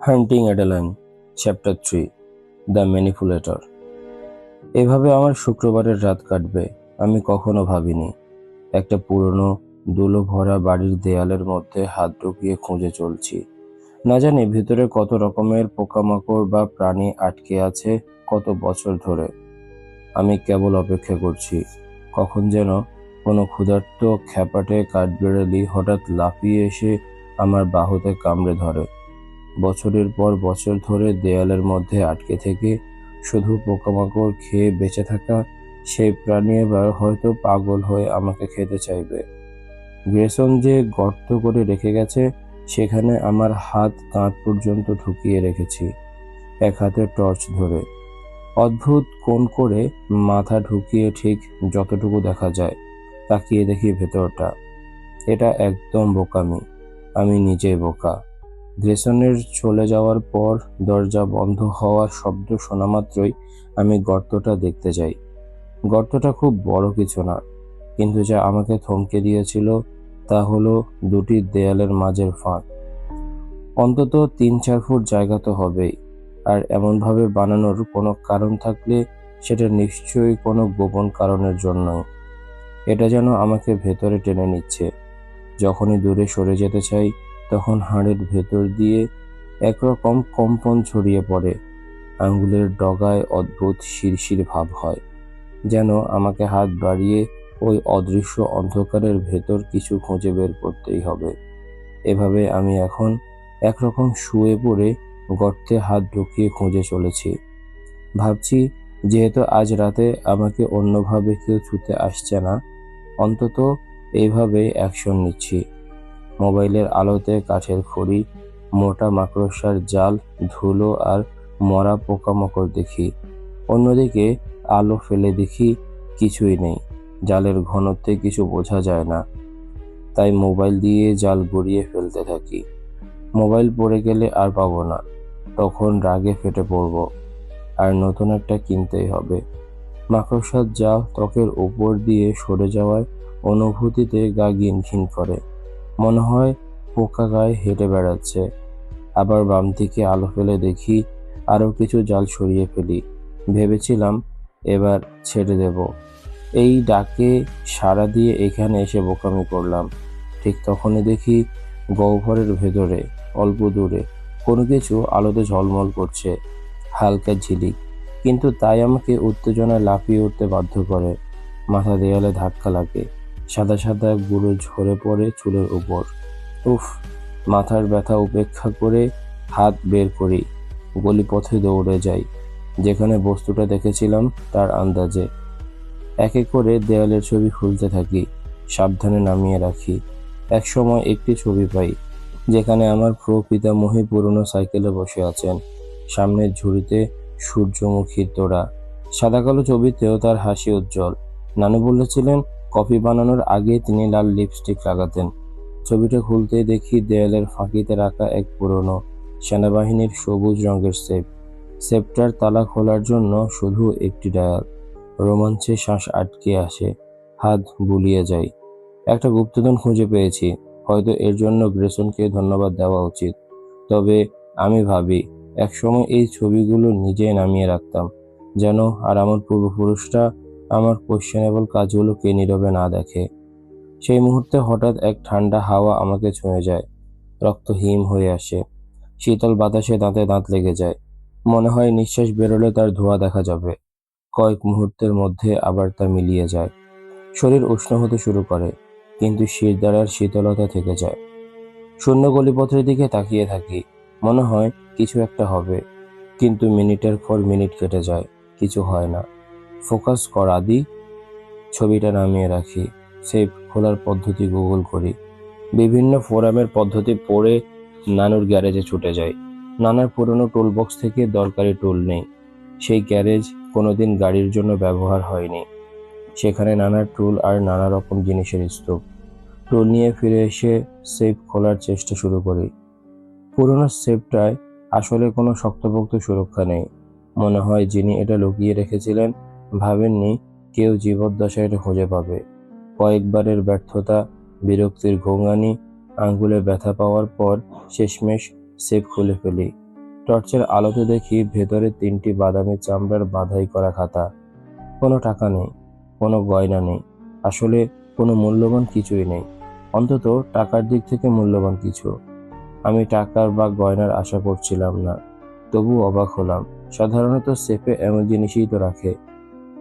Hunting Adeline chapter 3 the Manipulator. এভাবে আমার শুক্রবারের রাত কাটবে আমি কখনো ভাবিনি। একটা পুরনো ধুলো ভরা বাড়ির দেয়ালের মধ্যে হাত ঢুকিয়ে খুঁজে চলছি। না জানি ভিতরে কত রকমের পোকামাকড় বা প্রাণী আটকে আছে কত বছর ধরে। আমি কেবল অপেক্ষা করছি কখন যেন কোনো ক্ষুধার্ত খ্যাপাটে কাঠবিড়ালি হঠাৎ লাফিয়ে এসে আমার বাহুতে কামড়ে ধরে। বছরের পর বছর ধরে দেয়ালের মধ্যে আটকে থেকে শুধু পোকামাকড় খেয়ে বেঁচে থাকা সেই প্রাণী এবার হয়তো পাগল হয়ে আমাকে খেতে চাইবে। গ্রেসন যে গর্ত করে রেখে গেছে সেখানে আমার হাত কাঁধ পর্যন্ত ঢুকিয়ে রেখেছি, এক হাতে টর্চ ধরে। অদ্ভুত কোণ করে মাথা ঢুকিয়ে ঠিক যতটুকু দেখা যায় তাকিয়ে দেখি ভেতরটা। এটা একদম বোকামি, আমি নিজেই বোকা। গ্রেসনের চলে যাওয়ার পর দরজা বন্ধ হওয়ার শব্দ শোনা মাত্রই আমি গর্তটা দেখতে যাই। গর্তটা খুব বড় কিছু না, কিন্তু যা আমাকে থমকে দিয়েছিল তা হলো দুটি দেয়ালের মাঝের ফাঁক। অন্তত 3-4 ফুট জায়গা তো হবেই, আর এমনভাবে বানানোর কোনো কারণ থাকলে সেটা নিশ্চয়ই কোনো গোপন কারণের জন্যই। এটা যেন আমাকে ভেতরে টেনে নিচ্ছে। যখনই দূরে সরে যেতে চাই তখন হাড়ের ভেতর দিয়ে একরকম কম্পন ছড়িয়ে পড়ে। আঙ্গুলের ডগায় অদ্ভুত শিরশির ভাব হয়, যেন আমাকে হাত বাড়িয়ে ওই অদৃশ্য অন্ধকারের ভেতর কিছু খুঁজে বের করতেই হবে। এভাবে আমি এখন একরকম শুয়ে পড়ে গর্তে হাত ঢুকিয়ে খুঁজে চলেছি। ভাবছি, যেহেতু আজ রাতে আমাকে অন্যভাবে কেউ ছুতে আসছে না, অন্তত এইভাবেই অ্যাকশন নিচ্ছি। মোবাইলের আলোতে কাঠের খড়ি, মোটা মাকড়সার জাল, ধুলো আর মরা পোকামাকড় দেখি। অন্যদিকে আলো ফেলে দেখি কিছুই নেই। জালের ঘনত্বে কিছু বোঝা যায় না, তাই মোবাইল দিয়ে জাল গড়িয়ে ফেলতে থাকি। মোবাইল পড়ে গেলে আর পাবো না, তখন রাগে ফেটে পড়ব, আর নতুন একটা কিনতেই হবে। মাকড়সার জাল ত্বকের উপর দিয়ে সরে যাওয়ায় অনুভূতিতে গা ঘিনঘিন করে। মনে হয় পোকা গায়ে হেঁটে বেড়াচ্ছে। আবার বাম দিকে আলো ফেলে দেখি আরো কিছু জাল সরিয়ে ফেলি। ভেবেছিলাম এবার ছেড়ে দেব, এই ডাকে সাড়া দিয়ে এখানে এসে বোকামি করলাম। ঠিক তখনই দেখি গহ্বরের ভেতরে অল্প দূরে কোনো কিছু আলোতে ঝলমল করছে, হালকা ঝিলিক, কিন্তু তাই আমাকে উত্তেজনায় লাফিয়ে উঠতে বাধ্য করে। মাথা দেয়ালে ধাক্কা লাগে, সাদা সাদা গুঁড়ো ঝরে পড়ে চুলের উপর। উফ! মাথার ব্যথা উপেক্ষা করে হাত বের করি, গলিপথে দৌড়ে যাই, যেখানে বস্তুটা দেখেছিলাম তার আন্দাজে। এক এক করে দেয়ালের ছবি খুলতে থাকি, সাবধানে নামিয়ে রাখি। একসময় একটি ছবি পাই, যেখানে আমার প্রপিতামহী পুরনো সাইকেলে বসে আছেন, সামনের ঝুড়িতে সূর্যমুখীর তোড়া। সাদা কালো ছবিতেও তার হাসি উজ্জ্বল। নানু বলেছিলেন কফি বানানোর আগে তিনি লাল লিপস্টিক লাগাতেন। ছবিটা খুলতেই দেখি দেয়ালের ফাঁকিতে রাখা এক পুরনো সেনাবাহিনীর সবুজ রঙের সেফ। সেফটার তালা খোলার জন্য শুধু একটি ডায়াল। রোমাঞ্চে শ্বাস আটকে আসে, হাত বুলিয়ে যায়। একটা গুপ্তধন খুঁজে পেয়েছি, হয়তো এর জন্য গ্রেসনকে ধন্যবাদ দেওয়া উচিত। তবে আমি ভাবি, একসময় এই ছবিগুলো নিজেই নামিয়ে রাখতাম, যেন আর আমার পূর্বপুরুষরা আমার কোয়েশ্চেনেবল কাজগুলোকে নীরবে না দেখে। সেই মুহূর্তে হঠাৎ এক ঠান্ডা হাওয়া আমাকে ছুঁয়ে যায়, রক্ত হিম হয়ে আসে। শীতল বাতাসে দাঁতে দাঁত লেগে যায়। মনে হয় নিঃশ্বাস বেরোলে তার ধোঁয়া দেখা যাবে। কয়েক মুহূর্তের মধ্যে আবার তা মিলিয়ে যায়। শরীর উষ্ণ হতে শুরু করে, কিন্তু শিরদাঁড়ার শীতলতা থেকে যায়। শূন্য গলিপথের দিকে তাকিয়ে থাকি, মনে হয় কিছু একটা হবে, কিন্তু মিনিটের পর মিনিট কেটে যায়, কিছু হয় না। ফোকাস কর আদি। ছবিটা নামিয়ে রাখি, সেভ খোলার পদ্ধতি গুগল করি। বিভিন্ন ফোরামের পদ্ধতি পড়ে নানুর গ্যারেজে ছুটে যাই। নানার পুরনো টুলবক্স থেকে দরকারি টুল নেই। সেই গ্যারেজ কোনোদিন গাড়ির জন্য ব্যবহার হয়নি। সেখানে নানার টুল আর নানা রকম জিনিসের স্তূপ। টুল নিয়ে ফিরে এসে সেফ খোলার চেষ্টা শুরু করি। পুরনো সেফটায় আসলে কোনো শক্তপোক্ত সুরক্ষা নেই। মনে হয় যিনি এটা লুকিয়ে রেখেছিলেন ভাবেননি কেউ জীবদ্দশায় এটা খুঁজে পাবে। কয়েকবারের ব্যর্থতা, বিরক্তির ঘোঙানি, আঙ্গুলে ব্যথা পাওয়ার পর শেষমেশ সেফ খুলে ফেলি। টর্চের আলোতে দেখি ভেতরে 3টি বাদামি চামড়ার বাঁধাই করা খাতা। কোনো টাকা নেই, কোনো গয়না নেই, আসলে কোনো মূল্যবান কিছুই নেই, অন্তত টাকার দিক থেকে মূল্যবান কিছু। আমি টাকার বা গয়নার আশা করছিলাম না, তবু অবাক হলাম। সাধারণত সেফে এমন জিনিসই তো রাখে।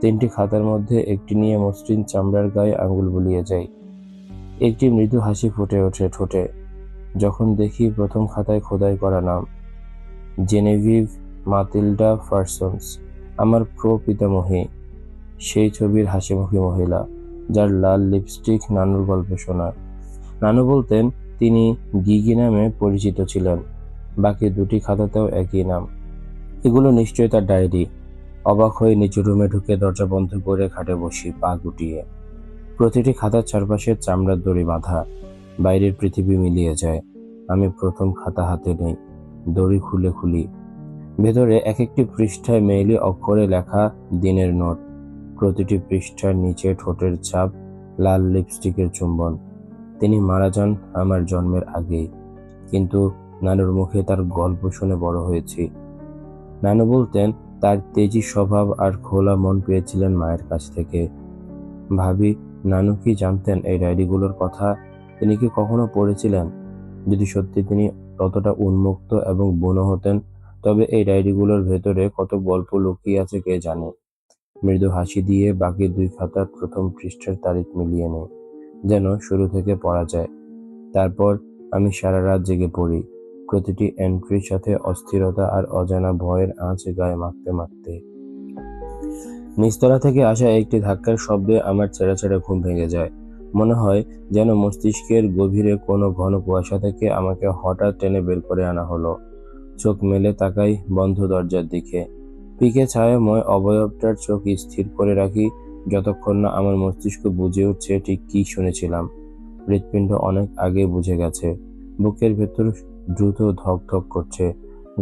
3টি খাতার মধ্যে একটি নিয়ে মসৃণ চামড়ার গায়ে আঙুল বুলিয়ে যাই। একটি মৃদু হাসি ফুটে ওঠে ঠোঁটে যখন দেখি প্রথম খাতায় খোদাই করা নাম, জেনেভিভ মাতিল্ডা পার্সন্স, আমার প্রপিতামহী। সেই ছবির হাসিমুখী মহিলা, যার লাল লিপস্টিক নানুর গল্পে শোনা। নানু বলতেন তিনি গিগি নামে পরিচিত ছিলেন, বাকি 2টি খাতাতেও একই নাম। এগুলো নিশ্চয়ই তার ডায়েরি। অবাক হয়ে নিচু রুমে ঢুকে দরজা বন্ধ করে খাটে বসি, পা গুটিয়ে। প্রতিটি খাতার চারপাশে চামড়ার দড়ি বাঁধা, বাইরের পৃথিবী মিলিয়ে যায়। আমি প্রথম খাতা হাতে নেই, দড়ি খুলি। ভেতরে এক একটি পৃষ্ঠায় মেইলি অক্ষরে লেখা দিনের নোট, প্রতিটি পৃষ্ঠার নিচে ঠোঁটের ছাপ, লাল লিপস্টিকের চুম্বন। তিনি মারা যান আমার জন্মের আগেই, কিন্তু নানুর মুখে তার গল্প শুনে বড় হয়েছি। নানু বলতেন তার তেজি স্বভাব আর খোলা মন পেয়েছিলেন মায়ের কাছ থেকে। ভাবি, নানু কি জানতেন এই ডায়েরিগুলোর কথা? তিনি কি কখনো পড়েছিলেন? যদি সত্যি তিনি ততটা উন্মুক্ত এবং বুনো হতেন, তবে এই ডায়েরিগুলোর ভেতরে কত গল্প লুকিয়ে আছে কে জানে। মৃদু হাসি দিয়ে বাকি 2 খাতার প্রথম পৃষ্ঠার তারিখ মিলিয়ে নেই, যেন শুরু থেকে পড়া যায়। তারপর আমি সারা রাত জেগে পড়ি, প্রতিটি এন্ট্রির সাথে অস্থিরতা আর অজানা ভয়ের আঁচ গায়ে মাখতে। নিচতলা থেকে আসা একটি ধাক্কার শব্দে আমার ছেঁড়া ঘুম ভেঙে যায়। মনে হয় যেন মস্তিষ্কের গভীরে কোনো ঘন কুয়াশা থেকে আমাকে হঠাৎ টেনে বের করে আনা হলো। চোখ মেলে তাকাই বন্ধ দরজার দিকে। পিকে ছায়াময় অবয়বটার চোখ স্থির করে রাখি যতক্ষণ না আমার মস্তিষ্ক বুঝে উঠছে ঠিক কি শুনেছিলাম। হৃৎপিণ্ড অনেক আগে বুঝে গেছে। বুকের ভেতর দ্রুত ধক করছে,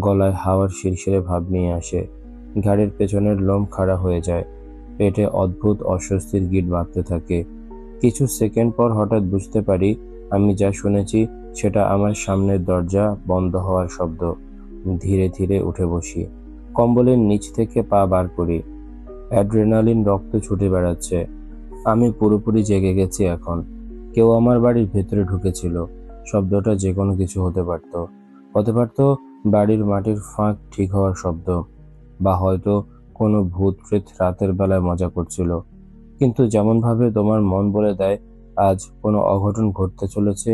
গলায় হাওয়ার শিরশিরে ভাব নিয়ে আসে, ঘাড়ের পেছনের লোম খাড়া হয়ে যায়, পেটে অদ্ভুত অস্বস্তির গিঁট বাঁধতে থাকে। কিছু সেকেন্ড পর হঠাৎ বুঝতে পারি আমি যা শুনেছি সেটা আমার সামনের দরজা বন্ধ হওয়ার শব্দ। ধীরে উঠে বসি, কম্বলের নিচ থেকে পা বার করি। অ্যাড্রেনালিন রক্ত ছুটে বেড়াচ্ছে। আমি পুরোপুরি জেগে গেছি এখন। কেউ আমার বাড়ির ভেতরে ঢুকেছিল। শব্দটা যে কোনো কিছু হতে পারত বাড়ির মাটির ফাঁক ঠিক হওয়ার শব্দ, বা হয়তো কোনো ভূত প্রেত রাতের বেলায় মজা করছিল। কিন্তু যেমনভাবে তোমার মন বলে দেয় আজ কোনো অঘটন ঘটতে চলেছে,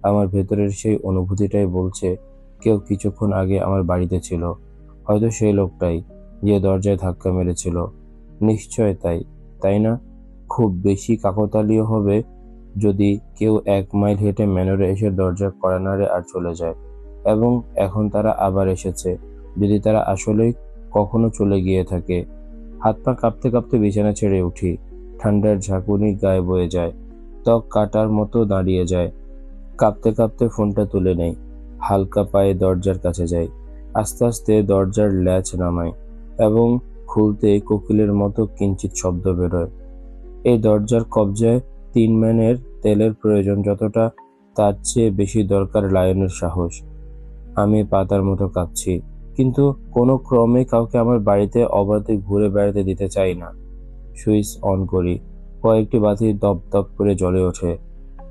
আমার ভেতরের সেই অনুভূতিটাই বলছে কেউ কিছুক্ষণ আগে আমার বাড়িতে ছিল। হয়তো সেই লোকটাই যে দরজায় ধাক্কা মেরেছিল। নিশ্চয় তাই না? খুব বেশি কাকতালীয় হবে যদি কেউ 1 মাইল হেঁটে ম্যানরে এসে দরজা কড়া নাড়ে আর চলে যায়। এবং এখন তারা আবার এসেছে, যদি তারা আসলেই কখনো চলে গিয়ে থাকে। হাত পা কাঁপতে বিছানা ছেড়ে উঠি। ঠান্ডার ঝাঁকুনি গায়ে বয়ে যায়, ত্বক কাটার মতো দাঁড়িয়ে যায়। কাঁপতে ফোনটা তুলে নেই, হালকা পায়ে দরজার কাছে যাই। আস্তে দরজার ল্যাচ নামাই এবং খুলতে কোকিলের মতো কিঞ্চিৎ শব্দ বেরোয়। এই দরজার কবজায় 3 ম্যানের তেলের প্রয়োজন যতটা, তার চেয়ে বেশি দরকার লায়নের সাহস। আমি পাতার মতো কাঁপছি, কিন্তু কোনো ক্রমে কাউকে আমার বাড়িতে অবাধে ঘুরে বেড়াতে দিতে চাই না। সুইচ অন করি, কয়েকটি বাতি দপ করে জ্বলে ওঠে।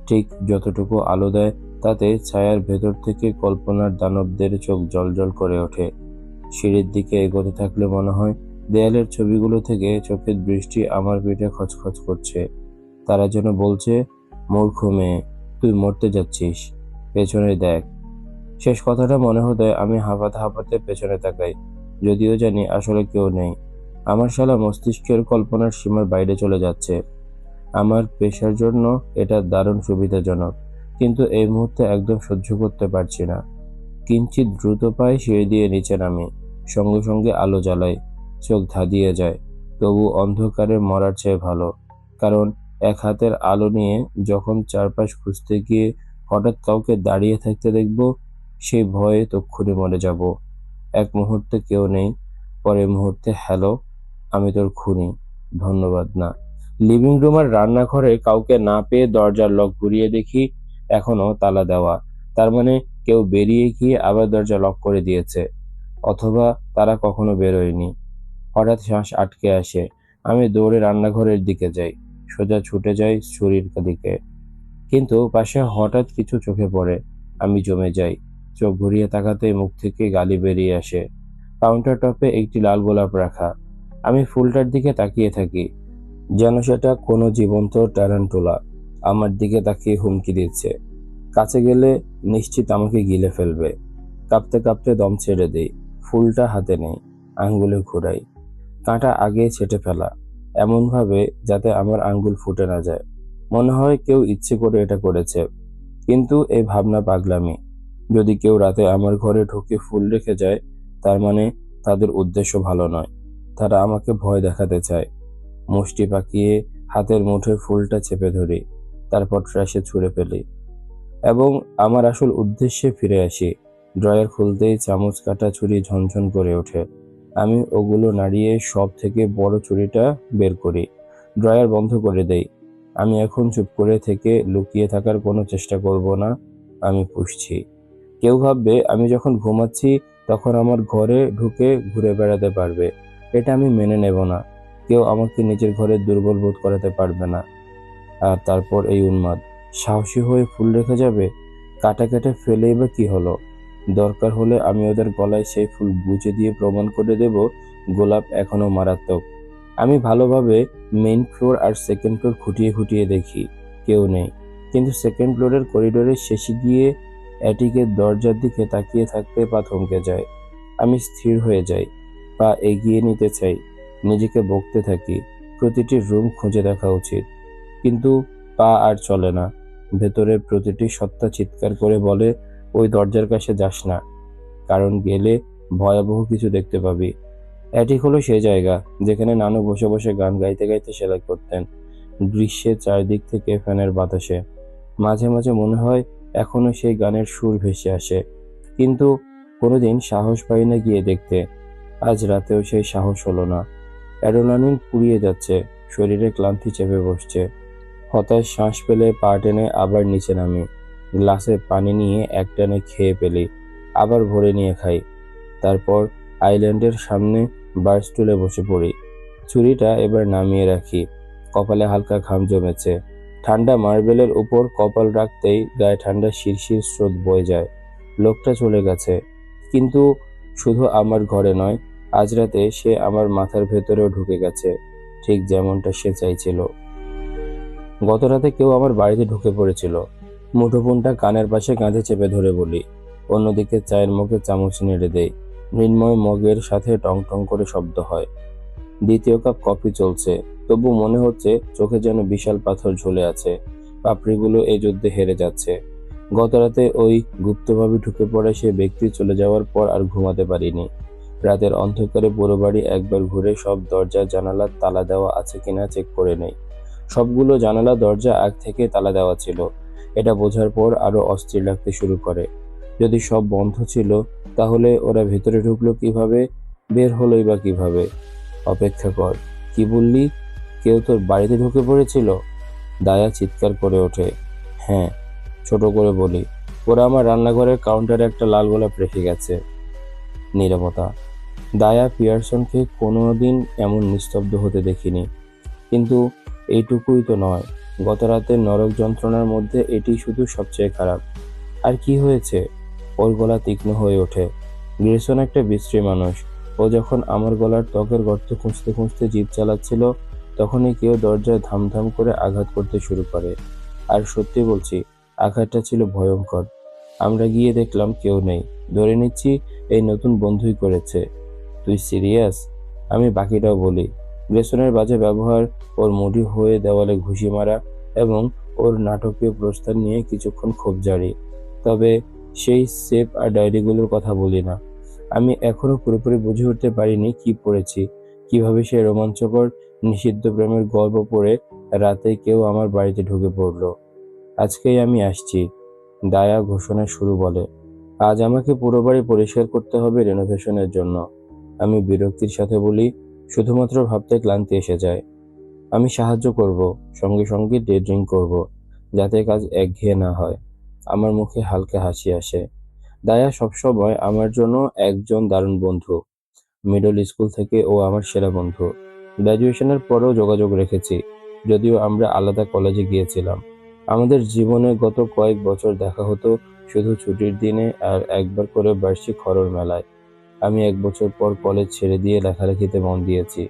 ঠিক যতটুকু আলো দেয় তাতে ছায়ার ভেতর থেকে কল্পনার দানবদের চোখ জ্বলজ্বল করে ওঠে। সিঁড়ির দিকে এগোতে থাকলে মনে হয় দেয়ালের ছবিগুলো থেকে চোখের দৃষ্টি আমার পিঠে খচখচ করছে। তারা যেন বলছে, মূর্খ মেয়ে, তুই মরতে যাচ্ছিস, পেছনে দেখ। শেষ কথাটা মনে হতে আমি হাঁপাতে পেছনে তাকাই, যদিও জানি আসলে কেউ নেই। আমার শালা মস্তিষ্কের কল্পনার সীমার বাইরে চলে যাচ্ছে। আমার পেশার জন্য এটা দারুণ সুবিধাজনক, কিন্তু এই মুহূর্তে একদম সহ্য করতে পারছি না। কিঞ্চিৎ দ্রুত পায়ে সিঁড়ি দিয়ে নিচে নামি, সঙ্গে আলো জ্বালাই। চোখ ধাঁধিয়ে যায়, তবু অন্ধকারে মরার চেয়ে ভালো। কারণ এক হাতের আলো নিয়ে যখন চারপাশ খুঁজতে গিয়ে হঠাৎ কাউকে দাঁড়িয়ে থাকতে দেখব, সেই ভয়ে তক্ষুনি মরে যাব। এক মুহূর্তে কেউ নেই, পরের মুহূর্তে হ্যালো, আমি তোর খুনি, ধন্যবাদ না। লিভিং রুম আর রান্নাঘরে কাউকে না পেয়ে দরজার লক ঘুরিয়ে দেখি এখনো তালা দেওয়া। তার মানে কেউ বেরিয়ে গিয়ে আবার দরজা লক করে দিয়েছে। অথবা তারা কখনো বেরোয়নি। হঠাৎ শ্বাস আটকে আসে। আমি দৌড়ে রান্নাঘরের দিকে যাই, সোজা ছুটে যাই ছুরির দিকে। কিন্তু পাশে হঠাৎ কিছু চোখে পড়ে। আমি জমে যাই। চোখ ঘুরিয়ে তাকাতেই মুখ থেকে গালি বেরিয়ে আসে। কাউন্টার টপে একটি লাল গোলাপ রাখা। আমি ফুলটার দিকে তাকিয়ে থাকি, যেন সেটা কোনো জীবন্ত ট্যারান্টুলা আমার দিকে তাকিয়ে হুমকি দিচ্ছে। কাছে গেলে নিশ্চিত আমাকে গিলে ফেলবে। কাঁপতে কাঁপতে দম ছেড়ে দেই। ফুলটা হাতে নেই, আঙ্গুলে ঘুরাই। কাঁটা আগে ছেঁটে ফেলা, এমনভাবে যাতে আমার আঙ্গুল ফুটে না যায়। মনে হয় কেউ ইচ্ছে করে এটা করেছে। কিন্তু এই ভাবনা পাগলামি। যদি কেউ রাতে আমার ঘরে ঢুকে ফুল রেখে যায়, তার মানে তাদের উদ্দেশ্য ভালো নয়। তারা আমাকে ভয় দেখাতে চায়। মুষ্টি পাকিয়ে হাতের মুঠোয় ফুলটা চেপে ধরি, তারপর ট্রাশে ছুঁড়ে ফেলি এবং আমার আসল উদ্দেশ্যে ফিরে আসি। ড্রয়ার খুলতেই চামচ কাটা ছুরি ঝনঝন করে ওঠে। আমি ওগুলো নাড়িয়ে সব থেকে বড় ছুরিটা বের করি, ড্রয়ার বন্ধ করে দেই। আমি এখন চুপ করে থেকে লুকিয়ে থাকার কোনো চেষ্টা করব না। আমি পুষছি। কেউ ভাববে আমি যখন ঘুমাচ্ছি তখন আমার ঘরে ঢুকে ঘুরে বেড়াতে পারবে। এটা আমি মেনে নেব না। কেউ আমাকে নিজের ঘরে দুর্বল বোধ করাতে পারবে না। আর তারপর এই উন্মাদ সাহসী হয়ে ফুল রেখে যাবে। কাটা কেটে ফেলেই বা কি হলো? দরকার হলে আমি ওদের গলায় সেই ফুল গুঁজে দিয়ে প্রমাণ করে দেব গোলাপ এখনো মারাত্মক। আমি ভালোভাবে মেইন ফ্লোর আর সেকেন্ড ফ্লোর খুঁটিয়ে খুঁটিয়ে দেখি, কেউ নেই। কিন্তু সেকেন্ড ফ্লোরের করিডোরের শেষে গিয়ে অ্যাটিকের দরজার দিকে তাকিয়ে থাকতে পা থমকে যায়। আমি স্থির হয়ে যাই, পা এগিয়ে নিতে চাই, নিজেকে বকতে থাকি প্রতিটি রুম খুঁজে দেখা উচিত। কিন্তু পা আর চলে না। ভেতরের প্রতিটি সত্তা চিৎকার করে বলে, ওই দরজার কাছে যাস না, কারণ গেলে ভয়াবহ কিছু দেখতে পাবি। অ্যাটিক হলো সেই জায়গা যেখানে নানু বসে বসে গান গাইতে গাইতে সেলাই করতেন, গ্রীষ্মের চারদিক থেকে ফ্যানের বাতাসে। মাঝে মাঝে মনে হয় এখনো সেই গানের সুর ভেসে আসে, কিন্তু কোনোদিন সাহস পাই না গিয়ে দেখতে। আজ রাতেও সেই সাহস হলো না। অ্যাড্রেনালিন ফুরিয়ে যাচ্ছে, শরীরে ক্লান্তি চেপে বসছে। হতাশ শ্বাস ফেলে পা টেনে আবার নিচে নামি। গ্লাসে পানি নিয়ে একটানে খেয়ে ফেলি, আবার ভরে নিয়ে খাই। তারপর আইল্যান্ডের সামনে বার স্টুলে বসে পড়ি। ছুরিটা এবার নামিয়ে রাখি। কপালে হালকা ঘাম জমেছে। ঠান্ডা মার্বেলের উপর কপাল রাখতেই গায়ে ঠান্ডা শিরশির স্রোত বয়ে যায়। লোকটা চলে গেছে, কিন্তু শুধু আমার ঘরে নয়, আজ রাতে সে আমার মাথার ভেতরেও ঢুকে গেছে, ঠিক যেমনটা সে চাইছিল। গত রাতে কেউ আমার বাড়িতে ঢুকে পড়েছিল। মুঠোফোনটা কানের পাশে কাঁধে চেপে ধরে বলি। অন্যদিকে চায়ের মগে চামচ নেড়ে দেই। মৃন্ময় মগের সাথে টং টং করে শব্দ হয়। দ্বিতীয় কাপ কফি চলছে, তবু মনে হচ্ছে চোখে যেন বিশাল পাথর ঝুলে আছে। পাপড়িগুলো এই যুদ্ধে হেরে যাচ্ছে। গত রাতে ওই গুপ্তভাবে ঢুকে পড়া সে ব্যক্তি চলে যাওয়ার পর আর ঘুমাতে পারিনি। রাতের অন্ধকারে পুরো বাড়ি একবার ঘুরে সব দরজা জানালা তালা দেওয়া আছে কিনা চেক করে নেই। সবগুলো জানালা দরজা আগ থেকে তালা দেওয়া ছিল। এটা বোঝার পর আরো অস্থির লাগতে শুরু করে। যদি সব বন্ধ ছিল, তাহলে ওরা ভেতরে ঢুকলো কিভাবে, বের হলোই বা কিভাবে? অপেক্ষা কর, কি বললি? কেউ তোর বাড়িতে ঢুকে পড়েছিল? দায়া চিৎকার করে ওঠে। হ্যাঁ, ছোট করে বলি, ওরা আমার রান্নাঘরের কাউন্টারে একটা লাল গোলাপ রেখে গেছে। নীরবতা। দায়া পিয়ারসনকে কোনোদিন এমন নিস্তব্ধ হতে দেখিনি। কিন্তু এইটুকুই তো নয়, গত রাতের নরক যন্ত্রণার মধ্যে এটি শুধু সবচেয়ে খারাপ। আর কি হয়েছে? ওর গলা তীক্ষ্ণ হয়ে ওঠে। গ্রেসন একটা বিশ্রী মানুষ। ও যখন আমার গলার ত্বকের গর্ত খুঁজতে খুঁজতে জিভ চালাচ্ছিল, তখনই কেউ দরজায় ধামধাম করে আঘাত করতে শুরু করে। আর সত্যি বলছি, আঘাতটা ছিল ভয়ঙ্কর। আমরা গিয়ে দেখলাম কেউ নেই। ধরে নিচ্ছি এই নতুন বন্ধুই করেছে। তুই সিরিয়াস? আমি বাকিটাও বলি। গ্রেসনের বাজে ব্যবহার, ওর মুডি হয়ে দেওয়ালে ঘুষি মারা এবং ওর নাটকীয় প্রস্থান নিয়ে কিছুক্ষণ ক্ষোভ জারি। তবে সেই সেপ আর ডায়েরিগুলোর কথা বলি না। আমি এখনো পুরোপুরি বুঝে উঠতে পারিনি কি পড়েছি, কিভাবে সেই রোমাঞ্চকর নিষিদ্ধ প্রেমের গল্প পড়ে রাতে কেউ আমার বাড়িতে ঢুকে পড়লো। আজকেই আমি আসছি, দায়া ঘোষণা শুরু বলে। আজ আমাকে পুরো বাড়ি পরিষ্কার করতে হবে রেনোভেশনের জন্য। আমি বিরক্তির সাথে বলি, শুধুমাত্র ভাবতে ক্লান্তি এসে যায়। আমি সাহায্য করব, সঙ্গে সঙ্গে ডে ড্রিঙ্ক করব, যাতে কাজ একঘেয়ে না হয়। আমার মুখে হালকা হাসি আসে। দায়া সবসময় আমার জন্য একজন দারুণ বন্ধু। মিডল স্কুল থেকে ও আমার সেরা বন্ধু। গ্র্যাজুয়েশনের পরেও যোগাযোগ রেখেছি, যদিও আমরা আলাদা কলেজে গিয়েছিলাম। আমাদের জীবনে গত কয়েক বছর দেখা হতো শুধু ছুটির দিনে আর একবার করে বার্ষিক হরর মেলায়। আমি 1 বছর পর কলেজ ছেড়ে দিয়ে লেখালেখিতে মন দিয়েছি,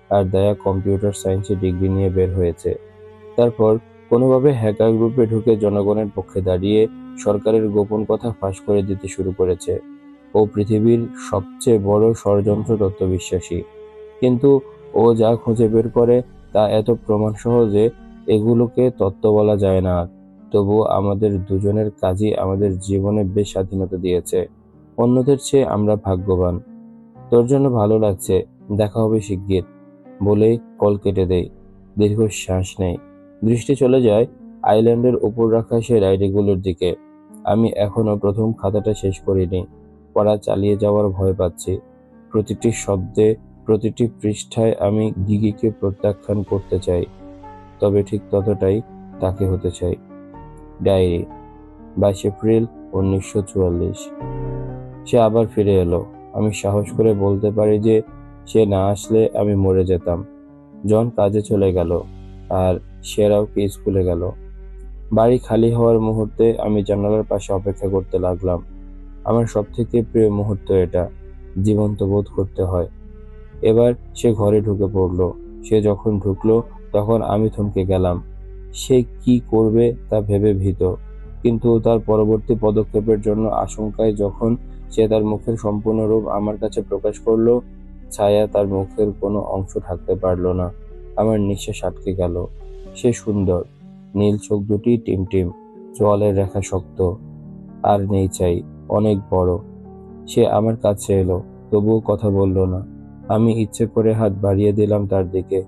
আর দায়া কম্পিউটার সায়েন্সে ডিগ্রি নিয়ে বের হয়েছে। তারপর কোনোভাবে হ্যাকার গ্রুপে ঢুকে জনগণের পক্ষে দাঁড়িয়ে সরকারের গোপন কথা ফাঁস করে দিতে শুরু করেছে। ও পৃথিবীর সবচেয়ে বড় ষড়যন্ত্র তত্ত্ববিশ্বাসী। কিন্তু ও যা খুঁজে বের করে তা এত প্রমাণসহ যে এগুলোকে তত্ত্ব বলা যায় না আর। তবুও আমাদের দুজনের কাজই আমাদের জীবনে বেশ স্বাধীনতা দিয়েছে। অন্যদের চেয়ে আমরা ভাগ্যবান। তোর জন্য ভালো লাগছে, দেখা হবে শিগগির বলেই কল কেটে দেই। দীর্ঘশ্বাস নেই, দৃষ্টি চলে যায় আইল্যান্ডের উপর রাখা সেই ডায়েরিগুলোর দিকে। আমি এখনো প্রথম খাতাটা শেষ করিনি। পড়া চালিয়ে যাওয়ার ভয় পাচ্ছি। প্রতিটি শব্দে, প্রতিটি পৃষ্ঠায় আমি গিগিকে প্রত্যাখ্যান করতে চাই, তবে ঠিক ততটাই তাকে হতে চাই। Diary, 22 April 1944। সে আবার ফিরে এলো। আমি সাহস করে বলতে পারি যে সে না আসলে আমি মরে যেতাম। জন কাজে চলে গেল, আর সেরাও কি স্কুলে গেল। বাড়ি খালি হওয়ার মুহূর্তে আমি জানালার পাশে অপেক্ষা করতে লাগলাম। আমার সবথেকে প্রিয় মুহূর্ত এটা। জীবন্ত বোধ করতে হয়। এবার সে ঘরে ঢুকে পড়ল। সে যখন ঢুকলো তখন আমি থমকে গেলাম। সে কি করবে তা ভেবে ভীত, কিন্তু তার পরবর্তী পদক্ষেপের জন্য আশঙ্কায় যখন সে তার মুখের সম্পূর্ণ রূপ আমার কাছে প্রকাশ করলো, ছায়া তার মুখের কোনো অংশ ঢাকতে পারল না। আমার নিঃশ্বাস আটকে গেল। সে সুন্দর, নীল চোখ দুটি টিমটিম, চোয়ালের রেখা শক্ত, আর নেই চাই, অনেক বড়। সে আমার কাছে এলো, তবুও কথা বলল না। আমি ইচ্ছে করে হাত বাড়িয়ে দিলাম তার দিকে,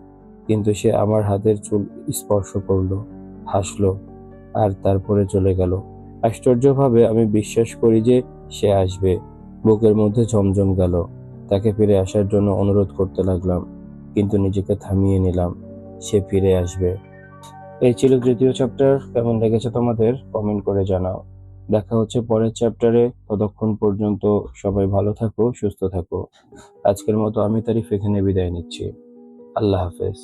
কিন্তু সে আমার হাতের চুল স্পর্শ করলো, হাসলো, আর তারপরে চলে গেল। আশ্চর্যভাবে আমি বিশ্বাস করি যে সে আসবে। বুকের মধ্যে ঝমঝম গেল। তাকে ফিরে আসার জন্য অনুরোধ করতে লাগলাম, কিন্তু নিজেকে থামিয়ে নিলাম। সে ফিরে আসবে। এই ছিল তৃতীয় চ্যাপ্টার। কেমন লেগেছে তোমাদের কমেন্ট করে জানাও। দেখা হচ্ছে পরের চ্যাপ্টারে। ততক্ষণ পর্যন্ত সবাই ভালো থাকো, সুস্থ থাকো। আজকের মতো আমি তারিফ এখানে বিদায় নিচ্ছি। আল্লাহ হাফেজ।